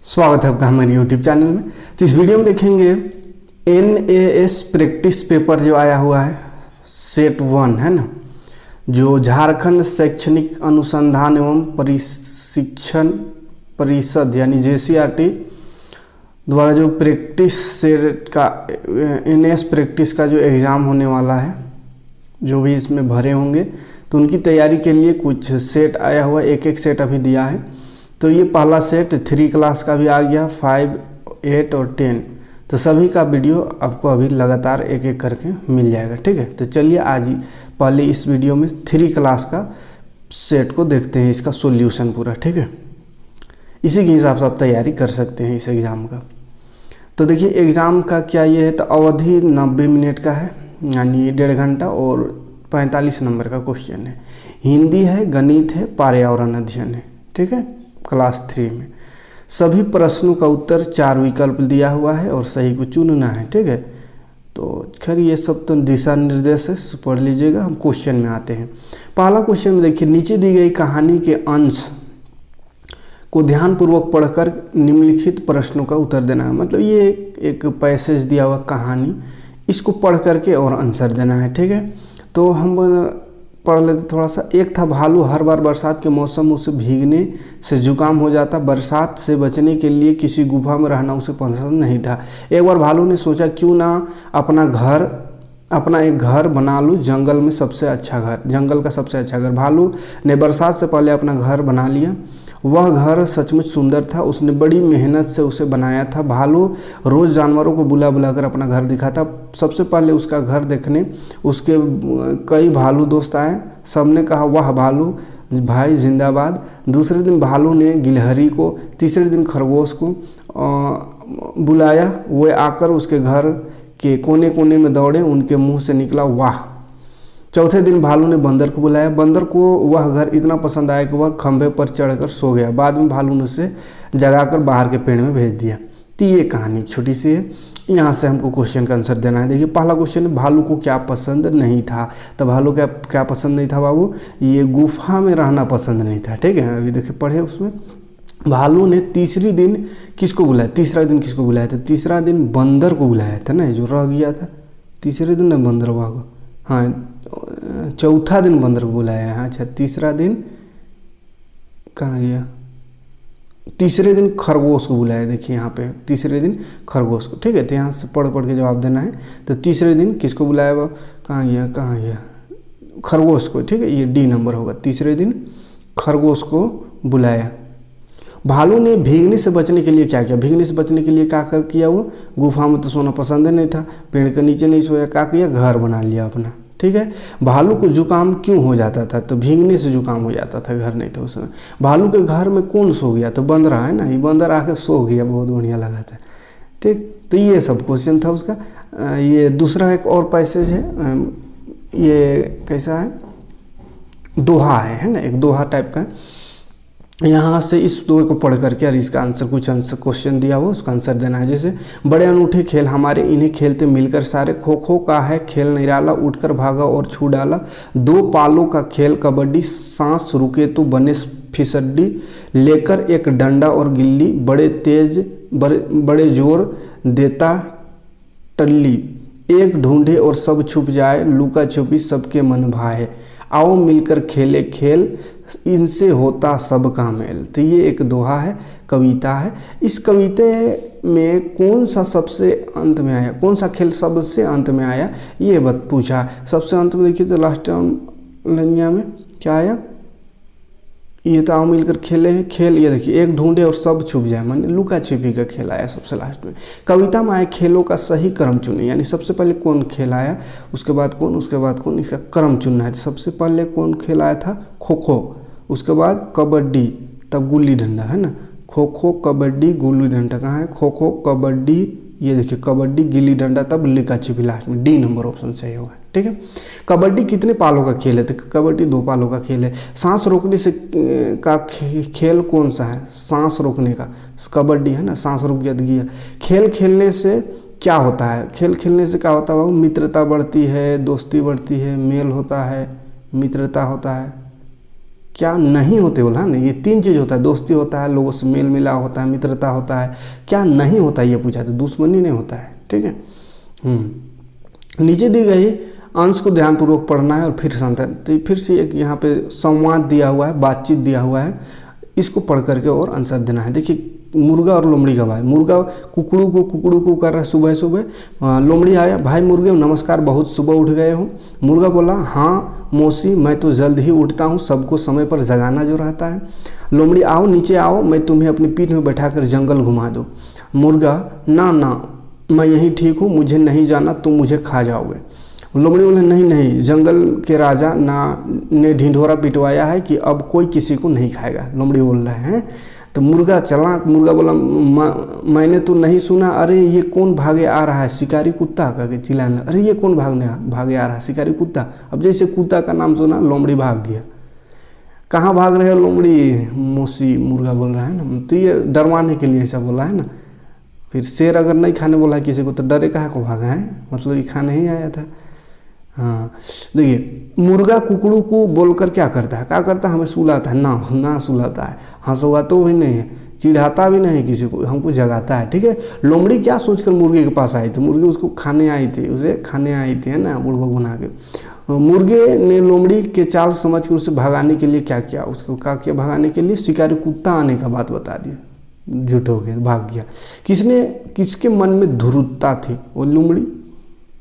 स्वागत है आपका हमारे YouTube चैनल में। तो इस वीडियो में देखेंगे NAS प्रैक्टिस पेपर जो आया हुआ है सेट 1 है ना, जो झारखंड शैक्षणिक अनुसंधान एवं प्रशिक्षण परिषद यानी JCRT द्वारा जो प्रैक्टिस सेट का NAS प्रैक्टिस का जो एग्ज़ाम होने वाला है, जो भी इसमें भरे होंगे तो उनकी तैयारी के लिए कुछ सेट आया हुआ है। एक सेट अभी दिया है। तो ये पहला सेट 3 क्लास का भी आ गया, 5, 8 और 10। तो सभी का वीडियो आपको अभी लगातार एक एक करके मिल जाएगा। ठीक है, तो चलिए आज ही पहले इस वीडियो में 3 क्लास का सेट को देखते हैं, इसका सॉल्यूशन पूरा। ठीक है, इसी के हिसाब से आप तैयारी कर सकते हैं इस एग्ज़ाम का। तो देखिए एग्ज़ाम का क्या ये है, तो अवधि 90 मिनट का है, यानी 1.5 घंटा और 45 नंबर का क्वेश्चन है। हिंदी है, गणित है, पर्यावरण अध्ययन है। ठीक है, क्लास 3 में सभी प्रश्नों का उत्तर 4 विकल्प दिया हुआ है और सही को चुनना है। ठीक है, तो खैर ये सब तो दिशा निर्देश है, पढ़ लीजिएगा। हम क्वेश्चन में आते हैं। पहला क्वेश्चन में देखिए, नीचे दी गई कहानी के अंश को ध्यानपूर्वक पढ़कर निम्नलिखित प्रश्नों का उत्तर देना है। मतलब ये एक पैसेज दिया हुआ कहानी, इसको पढ़ करके और आंसर देना है। ठीक है, तो हम पढ़ लेते थोड़ा सा। एक था भालू, हर बार बरसात के मौसम उसे भीगने से जुकाम हो जाता। बरसात से बचने के लिए किसी गुफा में रहना उसे पसंद नहीं था। एक बार भालू ने सोचा क्यों ना अपना एक घर बना लूँ, जंगल में सबसे अच्छा घर, जंगल का सबसे अच्छा घर। भालू ने बरसात से पहले अपना घर बना लिया। वह घर सचमुच सुंदर था, उसने बड़ी मेहनत से उसे बनाया था। भालू रोज़ जानवरों को बुला बुला कर अपना घर दिखाता। सबसे पहले उसका घर देखने उसके कई भालू दोस्त आए। सबने कहा वाह भालू भाई जिंदाबाद। दूसरे दिन भालू ने गिलहरी को, तीसरे दिन खरगोश को बुलाया। वे आकर उसके घर के कोने कोने में दौड़े, उनके मुंह से निकला वाह। चौथे दिन भालू ने बंदर को बुलाया। बंदर को वह घर इतना पसंद आया कि वह खंभे पर चढ़कर सो गया। बाद में भालू ने उसे जगाकर बाहर के पेड़ में भेज दिया। तो ये कहानी छोटी सी है, यहाँ से हमको क्वेश्चन का आंसर देना है। देखिए पहला क्वेश्चन है, भालू को क्या पसंद नहीं था। तो भालू क्या पसंद नहीं था बाबू, ये गुफा में रहना पसंद नहीं था। ठीक है, अभी देखिए पढ़े उसमें। भालू ने तीसरे दिन किसको बुलाया, तीसरा दिन किसको बुलाया था, तीसरा दिन बंदर को बुलाया था ना, जो रह गया था। तीसरे दिन ना बंदर हुआ को, हाँ चौथा दिन बंदर को बुलाया है। अच्छा तीसरा दिन कहाँ गया, तीसरे दिन खरगोश को बुलाया। देखिए यहाँ पे तीसरे दिन खरगोश को। ठीक है, तो यहाँ से पढ़ के जवाब देना है। तो तीसरे दिन किसको बुलाया, वो कहाँ गया खरगोश को। ठीक है, ये D नंबर होगा। तीसरे दिन खरगोश को बुलाया। भालू ने भीगने से बचने के लिए क्या किया, भीगने से बचने के लिए क्या किया, वो गुफा में तो सोना पसंद नहीं था, पेड़ के नीचे नहीं सोया, क्या किया, घर बना लिया अपना। ठीक है, भालू को जुकाम क्यों हो जाता था, तो भीगने से जुकाम हो जाता था, घर नहीं था उस समय। भालू के घर में कौन सो गया, तो बंदर है ना, ये बंदर आके सो गया, बहुत बढ़िया लगा था। ठीक, तो ये सब क्वेश्चन था उसका। ये दूसरा एक और पैसेज है, ये कैसा है, दोहा है ना, एक दोहा टाइप का। यहाँ से इस दोहे को पढ़ करके और इसका आंसर, कुछ आंसर क्वेश्चन दिया हुआ उसका आंसर देना है। जैसे बड़े अनूठे खेल हमारे, इन्हें खेलते मिलकर सारे। खो खो का है खेल निराला, उठकर भागा और छू डाला। 2 पालों का खेल कबड्डी, सांस रुके तो बने फिसड्डी। लेकर एक डंडा और गिल्ली, बड़े जोर देता टल्ली। एक ढूंढे और सब छुप जाए, लुका छुपी सबके मन भाए। आओ मिलकर खेले खेल, इनसे होता सबका मेल। तो ये एक दोहा है, कविता है। इस कविते में कौन सा सबसे अंत में आया, कौन सा खेल सबसे अंत में आया, ये बात पूछा। सबसे अंत में देखिए तो लास्ट लाइनिया में क्या आया, ये तो आओ मिलकर खेले हैं खेल। ये देखिए एक ढूंढे और सब छुप जाए, माने लुका छिपी का खेल आया सबसे लास्ट में। कविता में आए खेलों का सही क्रम चुने, यानी सबसे पहले कौन खेल आया, उसके बाद कौन, उसके बाद कौन, इसका क्रम चुनना है। तो सबसे पहले कौन खेल आया था, खो खो, उसके बाद कबड्डी, तब गुल्ली डंडा है ना। खो खो कबड्डी गुल्ली डंडा कहाँ है, खो खो कबड्डी, ये देखिए कबड्डी गिल्ली डंडा, तब लुका छिपी लास्ट में। D नंबर ऑप्शन सही होगा। ठीक है, कबड्डी कितने पालों का खेल है, तो कबड्डी 2 पालों का खेल है। सांस रोकने से का खेल कौन सा है, सांस रोकने का कबड्डी है ना, सांस रुक गया। खेल खेलने से क्या होता है, खेल खेलने से क्या होता है, मित्रता बढ़ती है, दोस्ती बढ़ती है, मेल होता है, मित्रता होता है, क्या नहीं होते बोला ना, ये 3 चीज़ होता है, दोस्ती होता है, लोगों से मेल मिलाप होता है, मित्रता होता है, क्या नहीं होता है ये पूछा, तो दुश्मनी नहीं होता है। ठीक है। नीचे दी गई अंश को ध्यानपूर्वक पढ़ना है और फिर संतन, तो फिर से एक यहाँ पे संवाद दिया हुआ है, बातचीत दिया हुआ है, इसको पढ़ करके और आंसर देना है। देखिए मुर्गा और लोमड़ी का भाई, मुर्गा कुकड़ू को कर रहा है सुबह सुबह। लोमड़ी आया, भाई मुर्गे नमस्कार, बहुत सुबह उठ गए हो। मुर्गा बोला, हाँ मौसी मैं तो जल्द ही उठता हूँ, सबको समय पर जगाना जो रहता है। लोमड़ी, आओ नीचे आओ, मैं तुम्हें अपनी पीठ में बैठाकर जंगल घुमा दूँ। मुर्गा, ना मैं यहीं ठीक हूँ, मुझे नहीं जाना, तुम मुझे खा जाओगे। लोमड़ी बोले, नहीं, जंगल के राजा ने ढिंढोरा पिटवाया है कि अब कोई किसी को नहीं खाएगा। लोमड़ी बोल रहे हैं। तो मुर्गा चला, मुर्गा बोला, मैंने तो नहीं सुना, अरे ये कौन भागे आ रहा है, शिकारी कुत्ता करके चिल्लाने, अरे ये कौन भागे आ रहा है, शिकारी कुत्ता। अब जैसे कुत्ता का नाम सुना, लोमड़ी भाग गया। कहाँ भाग रहे हो लोमड़ी, मौसी, मुर्गा बोल रहा है ना, तो ये डरवाने के लिए ऐसा बोला है ना। फिर शेर अगर नहीं खाने बोला किसी को तो डरे कहाँ को भागा है, मतलब ये खाने ही आया था। हाँ देखिए, मुर्गा कुकड़ू को बोलकर क्या करता है, हमें सुलाता है, ना सुलाता है, हंसवाता भी नहीं है, चिढ़ाता भी नहीं किसी को, हमको जगाता है। ठीक है। लोमड़ी क्या सोचकर मुर्गे के पास आई थी, मुर्गे उसको खाने आई थी, है ना, बुड़बक बना के। मुर्गे ने लोमड़ी के चाल समझकर उसे भगाने के लिए क्या किया, उसको क्या किया भगाने के लिए, शिकारी कुत्ता आने का बात बता दिया, झूठ हो गया, भाग गया। किसके मन में धुरुतता थी, वो लोमड़ी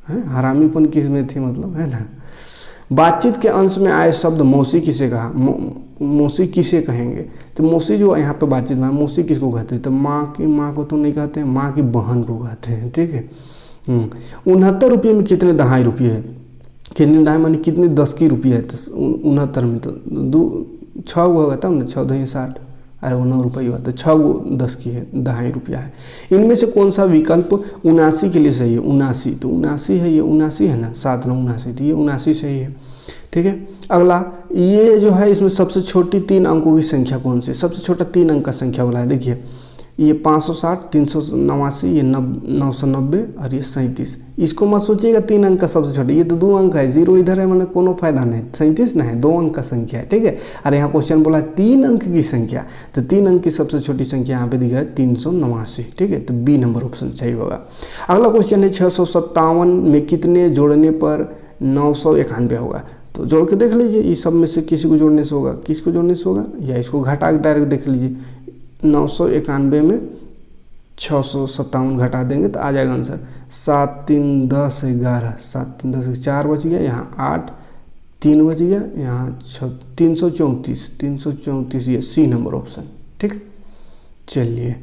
है, हरामीपन किस में थी, मतलब है ना। बातचीत के अंश में आए शब्द मौसी किसे कहा, मौसी किसे कहेंगे, तो मौसी जो यहाँ पे बातचीत में मौसी किसको कहते हैं, तो माँ को तो नहीं कहते हैं, माँ की बहन को कहते हैं। ठीक है। 69 रुपये में कितने दहाई रुपये है, कितने दहाई मानी कितने 10 की रुपये है, तो 69 में तो 6 होगा तब ना, 6 2 60, अरे 9 रुपये हुआ, तो 6 10 की है, दहाई रुपया है। इनमें से कौन सा विकल्प 79 के लिए सही है, 79, तो 79 है, ये 79 है ना, 7 9 79, तो ये 79 सही है। ठीक है। अगला, ये जो है इसमें सबसे छोटी 3 अंकों की संख्या कौन सी, सबसे छोटा 3 अंक का संख्या बोला है। देखिए ये 560, 389, ये 990 और ये 37। इसको मत सोचिएगा 3 अंक का सबसे छोटा, ये तो 2 अंक है, 0 इधर है, मैंने कोनो फायदा नहीं, 37 ना है, 2 अंक का संख्या है। ठीक है। अरे यहाँ क्वेश्चन बोला 3 अंक की संख्या, तो 3 अंक की सबसे छोटी संख्या यहाँ पे दिख रहा है 389। ठीक है। तो बी नंबर ऑप्शन सही होगा। अगला क्वेश्चन है 657 में कितने जोड़ने पर 991 होगा, तो जोड़ के देख लीजिए, इस सब में से किसी को जोड़ने से होगा, किसको जोड़ने से होगा, या इसको घटा के डायरेक्ट देख लीजिए। 991 में 657 घटा देंगे तो आ जाएगा आंसर 7 3 10 11, 7 3 10 4 बच गया, यहाँ 8 3 बच गया, यहाँ 334, ये सी नंबर ऑप्शन। ठीक। चलिए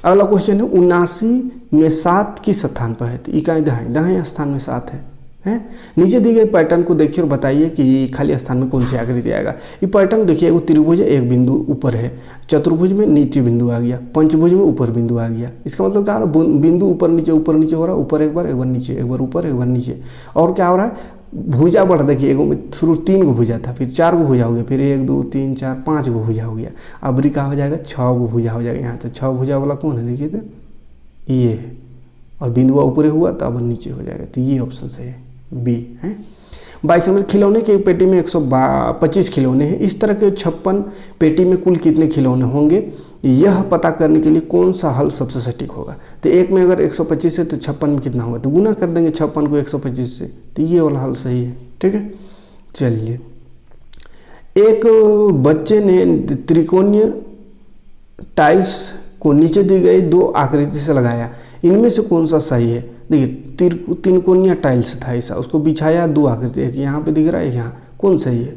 अगला क्वेश्चन है 79 में 7 किस स्थान पर है, तो इकाई दाएं स्थान में 7 है। नीचे दी गई पैटर्न को देखिए और बताइए कि खाली स्थान में कौन सी आकृति आएगा। ये पैटर्न देखिए, एगो त्रिभुज है, एक बिंदु ऊपर है, चतुर्भुज में नीचे बिंदु आ गया, पंचभुज में ऊपर बिंदु आ गया। इसका मतलब क्या हो रहा है, बिंदु ऊपर नीचे हो रहा है, ऊपर एक बार नीचे, एक बार ऊपर एक बार नीचे। और क्या हो रहा है, भुजा बढ़, देखिए एगो में शुरू 3 गो भुजा था, फिर 4 गो भुजा हो गया, फिर 1 2 3 4 5 गो भुजा हो गया, अब क्या हो जाएगा 6 गो भुजा हो जाएगा। यहाँ तो 6 भुजा वाला कौन है, देखिए तो ये है, और बिंदुआ ऊपर हुआ तो अब नीचे हो जाएगा, तो ये ऑप्शन सही है, बी है। 22 नंबर, खिलौने की पेटी में 125 खिलौने हैं, इस तरह के 56 पेटी में कुल कितने खिलौने होंगे, यह पता करने के लिए कौन सा हल सबसे सटीक होगा। तो एक में अगर 125 है तो 56 में कितना होगा, तो गुना कर देंगे 56 को 125 से, तो ये वाला हल सही है। ठीक है। चलिए, एक बच्चे ने त्रिकोणीय टाइल्स को नीचे दी गई 2 आकृति से लगाया, इनमें से कौन सा सही है। देखिए त्रिकोणीय टाइल्स था ऐसा, उसको बिछाया 2 आकृति, एक यहाँ पे दिख रहा है, एक यहाँ, कौन सही है,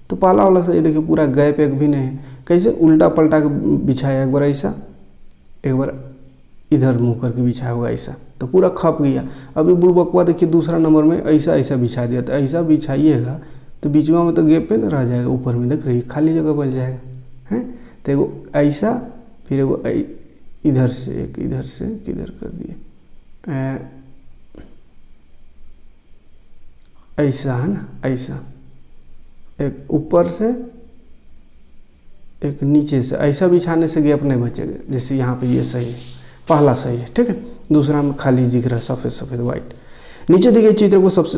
तो पहला वाला सही। देखिए पूरा गैप एक भी नहीं है, कैसे उल्टा पलटा के बिछाया, एक बार ऐसा, एक बार इधर मुँह करके बिछाया होगा ऐसा, तो पूरा खप गया। अभी बुड़बकवा देखिए दूसरा नंबर में ऐसा बिछा दिया, तो ऐसा बिछाइएगा तो बीचवा में तो गैप पे न रह जाएगा, ऊपर में देख रही खाली जगह बच जाएगा है। तो एगो ऐसा, फिर एगो इधर से एक, इधर से किधर कर दिए, ऐसा है ना, ऐसा एक ऊपर से एक नीचे से, ऐसा बिछाने से गैप नहीं बचेगा, जैसे यहाँ पे ये सही है, पहला सही है। ठीक है। दूसरा में खाली दिख रहा है, सफ़ेद सफ़ेद वाइट। नीचे दिए गए चित्र को सबसे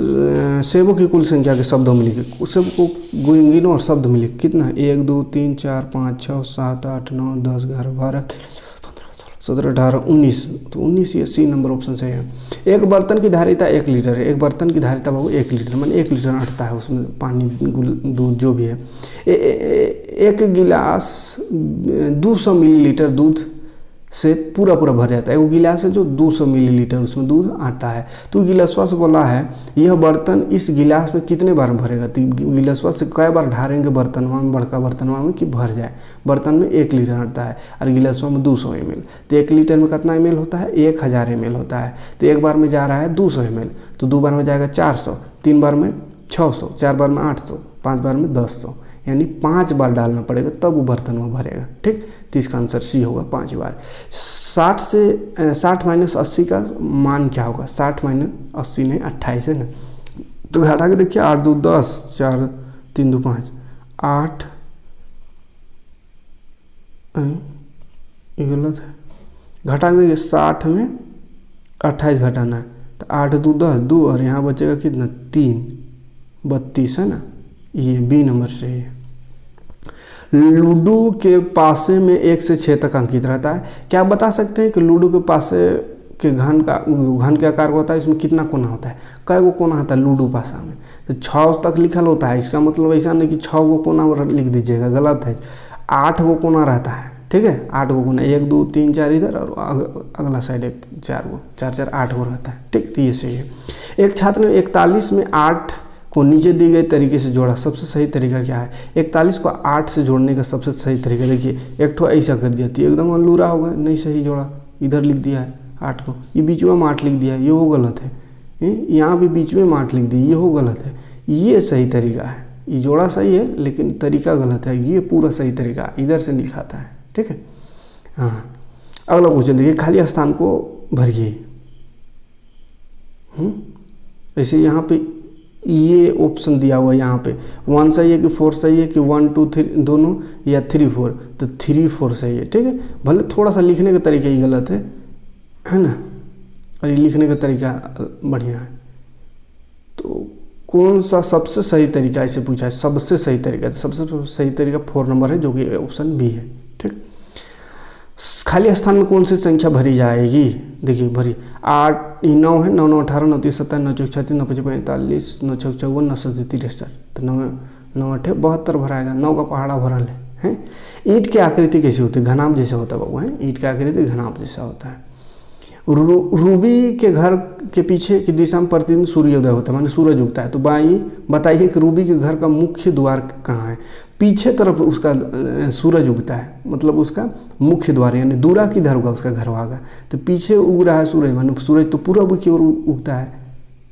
सेबों की कुल संख्या के शब्दों में लिखे। सेब को गिनो और शब्द में लिखे। कितना? 1 2 3 4 5 6 7 8 9 10 11 12 13 14 15 16 17 18 19। तो 19 ये सी नंबर ऑप्शन सही है। एक बर्तन की धारिता 1 लीटर है। एक बर्तन की धारिता बाबू 1 लीटर, माने 1 लीटर अटता है उसमें पानी दूध जो भी है। एक गिलास 200 मिलीलीटर दूध से पूरा भर जाता है। वो गिलास है जो 200 मिलीलीटर उसमें दूध आता है। तो गिलासवा से बोला है यह बर्तन इस गिलास में कितने बार भरेगा। तो गिलासवा से कई बार ढारेंगे बर्तनवा में, बड़का बर्तनवा में, कि भर जाए। बर्तन में 1 लीटर आता है और गिलासवा में 200 ml। तो 1 लीटर में कितना ml होता है? 1000 ml होता है। तो एक बार में जा रहा है 200 ml, तो 2 बार में जाएगा 400, 3 बार में 600, 4 बार में 800, 5 बार में 1100, यानी 5 बार डालना पड़ेगा तब वो बर्तन में भरेगा। ठीक, तो इसका आंसर सी होगा 5 बार। 60 माइनस 80 का मान क्या होगा? 60 माइनस 80 नहीं 28 है ना। तो घटा के देखिए 8 2 10, 4 3 2 5, 8 ये गलत है। घटा के देखिए 60 में 28 घटाना है, तो 8 2 10 2 और यहाँ बचेगा कितना? 3 32 है ना। ये बी नंबर सही है। लूडो के पासे में 1 से 6 तक अंकित रहता है। क्या आप बता सकते हैं कि लूडो के पासे के घन के आकार का होता है, इसमें कितना कोना होता है? कई गो कोना होता है लूडो पासा में? तो 6 तक लिखल होता है। इसका मतलब ऐसा नहीं कि 6 गो कोना लिख दीजिएगा, गलत है। 8 गो कोना रहता है। ठीक है, 8 गो कोना, 1 2 3 4 इधर और अगला साइड 4 गो, 4 4 8 गो रहता है। ठीक, तो ये सही है। एक छात्र ने 41 में 8 को नीचे दिए गए तरीके से जोड़ा। सबसे सही तरीका क्या है? 41 को 8 से जोड़ने का सबसे सही तरीका देखिए। एक ठो ऐसा कर दिया थी, एकदम अलूरा होगा, नहीं सही जोड़ा। इधर लिख दिया है 8 को, ये बीच में 8 लिख दिया है, ये वो गलत है। यहाँ भी बीच में 8 लिख दी, ये वो गलत है। ये सही तरीका है, ये जोड़ा सही है लेकिन तरीका गलत है। ये पूरा सही तरीका इधर से लिखाता है। ठीक है, हाँ। अगला क्वेश्चन देखिए, खाली स्थान को भरिए। ऐसे यहाँ पे ये ऑप्शन दिया हुआ है, यहाँ पे 1 सही है कि 4 सही है कि 1 2 3 दोनों, या 3 4? तो 3 4 सही है। ठीक है, भले थोड़ा सा लिखने का तरीका ही गलत है ना, और ये लिखने का तरीका बढ़िया है। तो कौन सा सबसे सही तरीका इसे पूछा है? सबसे सही तरीका, तो सबसे सही तरीका 4 नंबर है, जो कि ऑप्शन बी है। ठीक, खाली स्थान में कौन सी संख्या भरी जाएगी? देखिए भरी 8 9 है, 9 9 18 9 30 27 9 4 36 9 5 45 9 6 54 9 7 63, तो 9 9 8 72 भराएगा। 9 का पहाड़ा भरल है। ईंट की आकृति कैसी होती है? घनाभ जैसा होता है बाबू, है। ईंट की आकृति घनाभ जैसा होता है। रूबी के घर के पीछे की दिशा में प्रतिदिन सूर्योदय होता है, माने सूरज उगता है। तो बताइए कि रूबी के घर का मुख्य द्वार कहाँ है? पीछे तरफ उसका सूरज उगता है, मतलब उसका मुख्य द्वार, यानी दूरा किधर होगा उसका घर होगा। तो पीछे उग रहा है सूरज, माने सूरज तो पूरब की ओर उगता है,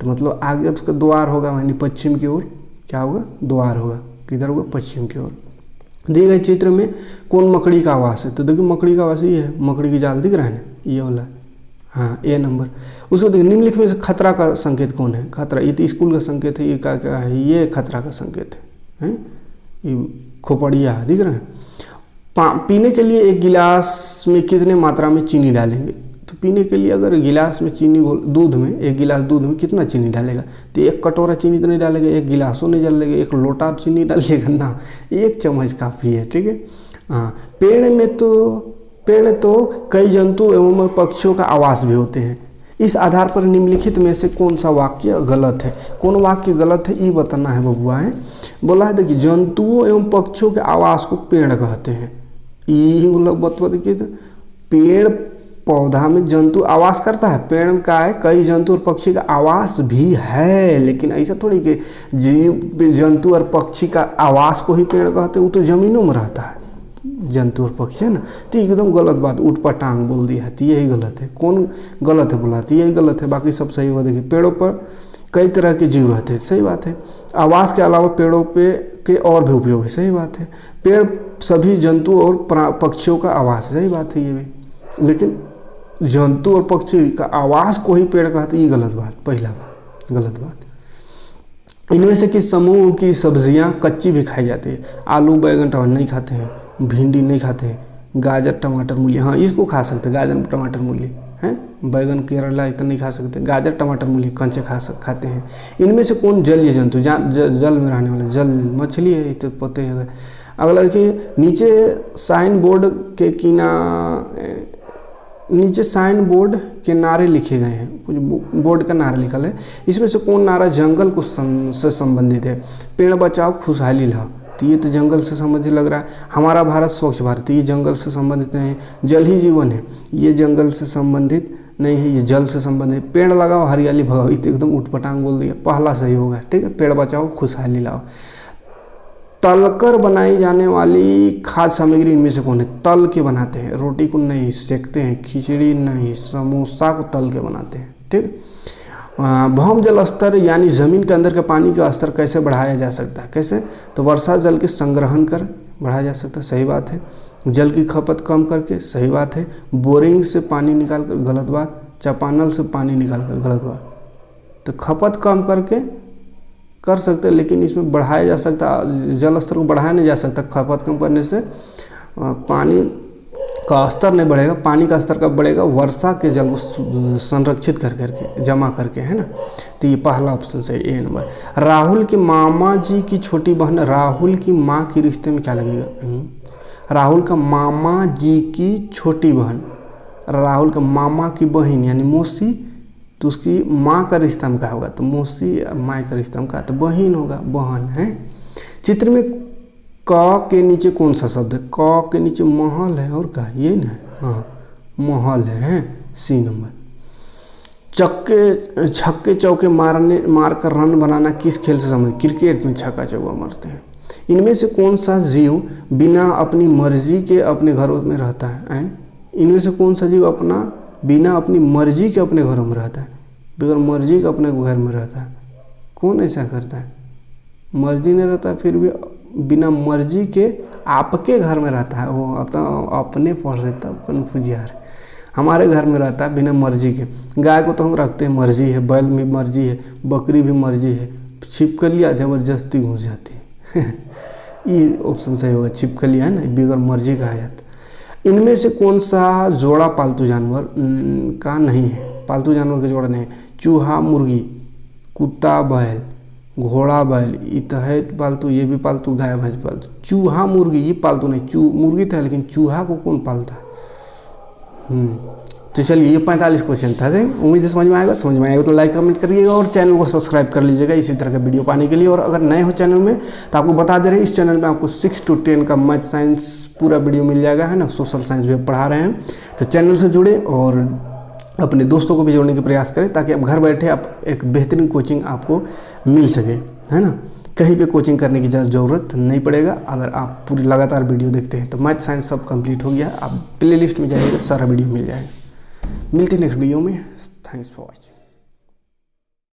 तो मतलब आगे उसका द्वार होगा, यानी पश्चिम की ओर क्या होगा? द्वार होगा। किधर होगा? पश्चिम की ओर। दिए गए चित्र में कौन मकड़ी का आवास है? तो देखिए मकड़ी का आवास ये है, मकड़ी की जाल दिख रहा है ना, ये वाला, हाँ, ए नंबर। उसको देखिए निम्नलिखित में से खतरा का संकेत कौन है? खतरा, ये तो स्कूल का संकेत है, ये क्या है? ये खतरा का संकेत है। ये खोपड़िया दिख रहा है। पीने के लिए एक गिलास में कितने मात्रा में चीनी डालेंगे? तो पीने के लिए अगर गिलास में चीनी दूध में, एक गिलास दूध में कितना चीनी डालेगा? तो 1 कटोरा चीनी तो नहीं डालेगा, 1 गिलासों नहीं डालेगा, 1 लोटा चीनी डालिएगा ना, 1 चम्मच काफ़ी है। ठीक है, हाँ। पेड़ तो कई जंतु एवं पक्षियों का आवास भी होते हैं। इस आधार पर निम्नलिखित में से कौन सा वाक्य गलत है? कौन वाक्य गलत है ये बताना है बबुआ, है। बोला है देखिए जंतुओं एवं पक्षियों के आवास को पेड़ कहते हैं। यही लोग बता देखिए, तो पेड़ पौधा में जंतु आवास करता है, पेड़ का है कई जंतु और पक्षी का आवास भी है, लेकिन ऐसा थोड़ी कि जीव जंतु और पक्षी का आवास को ही पेड़ कहते हैं। वो तो जमीनों में रहता है जंतु और पक्षी, है ना। तो एकदम गलत बात, ऊट पर टांग बोल दिया है, तो यही गलत है। कौन गलत है बोला? तो यही गलत है, बाकी सब सही हुआ। देखिए पेड़ों पर कई तरह के जीव रहते हैं, सही बात है। आवास के अलावा पेड़ों पे के और भी उपयोग है, सही बात है। पेड़ सभी जंतु और पक्षियों का आवास, सही बात है ये भी। लेकिन जंतु और पक्षी का आवास को ही पेड़ कहते, ये गलत बात, पहला बात गलत बात। इनमें से किस समूह की सब्जियां कच्ची भी खाई जाती है? आलू बैगन टमाटर नहीं खाते हैं, भिंडी नहीं खाते हैं, गाजर टमाटर मूली, हाँ इसको खा सकते हैं, गाजर टमाटर मूली, हैं। बैगन केरला इतना नहीं खा सकते। गाजर टमाटर मूली कंचे खाते हैं। इनमें से कौन जलीय जंतु जल में रहने वाला? जल मछली है, तो पते है। अगला देखिए, नीचे साइन बोर्ड के नारे लिखे गए हैं, कुछ बोर्ड का नारा लिखा है। इसमें से कौन नारा जंगल को से संबंधित है? पेड़ बचाओ खुशहाली लाओ, तो ये तो जंगल से संबंधित लग रहा है। हमारा भारत स्वच्छ भारत, ये जंगल से संबंधित नहीं है। जल ही जीवन है, ये जंगल से संबंधित नहीं है, ये जल से संबंधित। पेड़ लगाओ हरियाली भगाओ, ये तो एकदम उठपटांग बोल दिया, पहला सही होगा। ठीक है, पेड़ बचाओ खुशहाली लाओ। तलकर बनाई जाने वाली खाद्य सामग्री इनमें से कौन है? तल के बनाते हैं, रोटी को नहीं सेकते हैं, खिचड़ी नहीं, समोसा को तल के बनाते हैं। ठीक। भौम जल स्तर यानी ज़मीन के अंदर के पानी का स्तर कैसे बढ़ाया जा सकता है? कैसे? तो वर्षा जल के संग्रहण कर बढ़ाया जा सकता है, सही बात है। जल की खपत कम करके, सही बात है। बोरिंग से पानी निकाल कर, गलत बात। चापानल से पानी निकाल कर, गलत बात। तो खपत कम करके कर सकते हैं, लेकिन इसमें बढ़ाया जा सकता, जल स्तर को बढ़ाया नहीं जा सकता। खपत कम करने से पानी का स्तर नहीं बढ़ेगा। पानी का स्तर कब बढ़ेगा? वर्षा के जल को संरक्षित कर करके, जमा करके, है ना। तो ये पहला ऑप्शन सही, ए नंबर। राहुल के मामा जी की छोटी बहन, राहुल की माँ के रिश्ते में क्या लगेगा? राहुल का मामा जी की छोटी बहन, राहुल का मामा की बहन यानी मौसी, तो उसकी माँ का रिश्ता में क्या होगा? तो मौसी माँ का रिश्ता में क्या? तो बहन होगा, बहन है। चित्र में क के नीचे कौन सा शब्द है? क के नीचे महल है, और क्या ये ना? हाँ, महल है, सी नंबर। छक्के चौके मार कर रन बनाना किस खेल से संबंधित? क्रिकेट में छक्का चौका मारते हैं। इनमें से कौन सा जीव बिना अपनी मर्जी के अपने घरों में रहता है? इनमें से कौन सा जीव बिना अपनी मर्जी के अपने घरों में रहता है? बगैर मर्जी के अपने घर में रहता है। कौन ऐसा करता है? मर्जी नहीं रहता फिर भी बिना मर्जी के आपके घर में रहता है। वो तो अपने पढ़ रहे तब कन्फ्यूज यार। हमारे घर में रहता है बिना मर्जी के। गाय को तो हम रखते हैं, मर्जी है। बैल में मर्जी है, बकरी भी मर्जी है। छिपकलियाँ जबरदस्ती घुस जाती है। ये ऑप्शन सही होगा, छिपकलियाँ है ना, बगैर मर्जी का आया। इनमें से कौन सा जोड़ा पालतू जानवर का नहीं है? पालतू जानवर का जोड़ा नहीं है। चूहा मुर्गी, कुत्ता बैल, घोड़ा बैल, ये तो है पालतू, ये भी पालतू, गाय भैंस पालतू। चूहा मुर्गी ये पालतू नहीं, मुर्गी था, लेकिन चूहा को कौन पालता है? तो चलिए, ये 45 क्वेश्चन था। उम्मीद है समझ में आएगा तो लाइक कमेंट करिएगा और चैनल को सब्सक्राइब कर लीजिएगा इसी तरह का वीडियो पाने के लिए। और अगर नए हो चैनल में तो आपको बता दे रहे हैं, इस चैनल में आपको 6 to 10 का मैथ साइंस पूरा वीडियो मिल जाएगा, है ना। सोशल साइंस भी पढ़ा रहे हैं, तो चैनल से जुड़े और अपने दोस्तों को भी जोड़ने का प्रयास करें, ताकि आप घर बैठे आप एक बेहतरीन कोचिंग आपको मिल सके, है ना। कहीं पे कोचिंग करने की ज़रूरत नहीं पड़ेगा अगर आप पूरी लगातार वीडियो देखते हैं। तो मैथ साइंस सब कंप्लीट हो गया, आप प्लेलिस्ट में जाइएगा, सारा वीडियो मिल जाएगा। मिलते हैं नेक्स्ट वीडियो में। Thanks for watching.